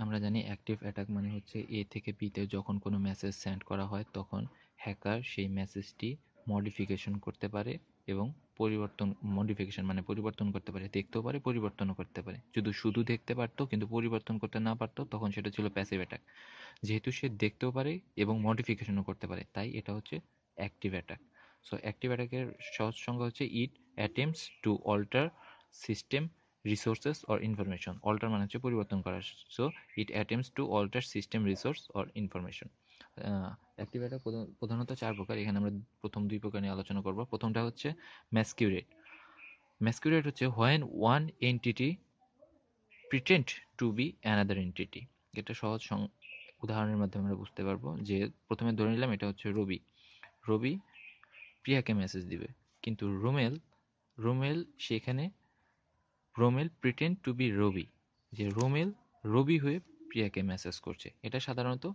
আমরা জানি active attack মানে হচ্ছে এ থেকে বিতে যখন কোনো মেসেজ সেন্ড করা হয় তখন হ্যাকার সেই মেসেজটি মডিফিকেশন করতে পারে এবং পরিবর্তন করতে পারে, দেখতেও পারে, পরিবর্তনও করতে পারে। যদি শুধু দেখতে পারতো কিন্তু পরিবর্তন করতে না পারতো তখন সেটা ছিল প্যাসিভ অ্যাটাক। যেহেতু সে দেখতেও পারে এবং মডিফিকেশনও করতে পারে তাই এটা হচ্ছে অ্যাক্টিভ অ্যাটাক। সো অ্যাক্টিভ অ্যাটাকের সহজ সংজ্ঞা হচ্ছে it attempts to alter system resources or information. Alter মানে হচ্ছে পরিবর্তন করা। So it attempts to alter system resource or information. Active attack প্রধানত 4 প্রকার। এখানে আমরা প্রথম 2 প্রকার নিয়ে আলোচনা করব। প্রথমটা হচ্ছে ম্যাসকিউরেট। ম্যাসকিউরেট হচ্ছে when one entity pretend to be another entity. এটা সহজ উদাহরণের মাধ্যমে আমরা বুঝতে পারবো। যে প্রথমে ধরে নিলাম এটা হচ্ছে রবি। রবি প্রিয়াকে মেসেজ দিবে, কিন্তু রোমেল সেখানে রোমেল প্রিটেন্ড টু বি রবি, যে রোমেল রবি হয়ে প্রিয়াকে মেসেজ করছে। এটা সাধারণত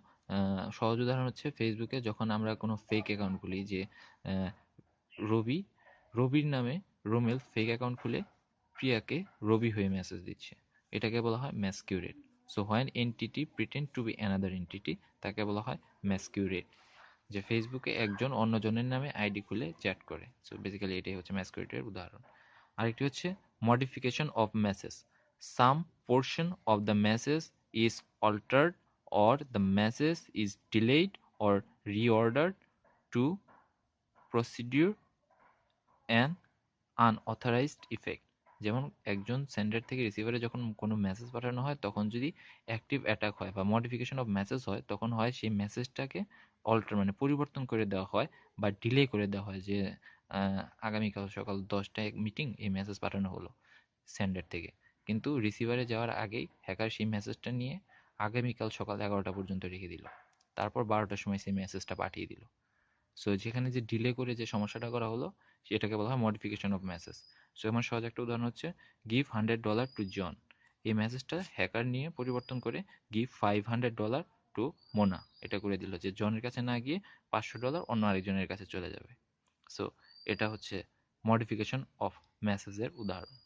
সহজ উদাহরণ হচ্ছে ফেসবুকে যখন আমরা কোনো ফেক অ্যাকাউন্ট খুলি, যে রবি রবির নামে রোমেল ফেক অ্যাকাউন্ট খুলে প্রিয়াকে রবি হয়ে মেসেজ দিচ্ছে। এটাকে বলা হয় masquerade. So when entity pretend to be another entity, তাকে বলা হয় ম্যাসকিউরেট। যে ফেসবুকে একজন অন্যজনের নামে আইডি খুলে চ্যাট করে। সো বেসিক্যালি এটাই হচ্ছে ম্যাসকিউরেটের উদাহরণ। আরেকটি হচ্ছে modification of message. Some portion of the message is altered or the message is delayed or reordered to procedure an unauthorized effect. যেমন একজন সেন্ডার থেকে রিসিভারে যখন কোনো মেসেজ পাঠানো হয় তখন যদি অ্যাক্টিভ অ্যাটাক হয় বা মডিফিকেশন অফ মেসেজ হয়, তখন হয় সেই মেসেজটাকে অল্টার মানে পরিবর্তন করে দেওয়া হয় বা ডিলে করে দেওয়া হয়। যে আগামীকাল সকাল 10টায় মিটিং, এই মেসেজ পাঠানো হলো সেন্ডার থেকে, কিন্তু রিসিভারে যাওয়ার আগেই হ্যাকার সেই মেসেজটা নিয়ে আগামীকাল সকাল 11টা পর্যন্ত রেখে দিল, তারপর 12টার সময় সেই মেসেজটা পাঠিয়ে দিল। সো যেখানে যে ডিলে করে যে সমস্যাটা করা হলো সেটাকে বলা হয় মডিফিকেশন অফ মেসেজ। সো আমার সহজ একটা উদাহরণ হচ্ছে গিভ $100 টু জন। এই মেসেজটা হ্যাকার নিয়ে পরিবর্তন করে গিভ $500 টু মোনা এটা করে দিল, যে জনের কাছে না গিয়ে $500 অন্য আরেকজনের কাছে চলে যাবে। সো এটা হচ্ছে মডিফিকেশন অফ মেসেজের উদাহরণ।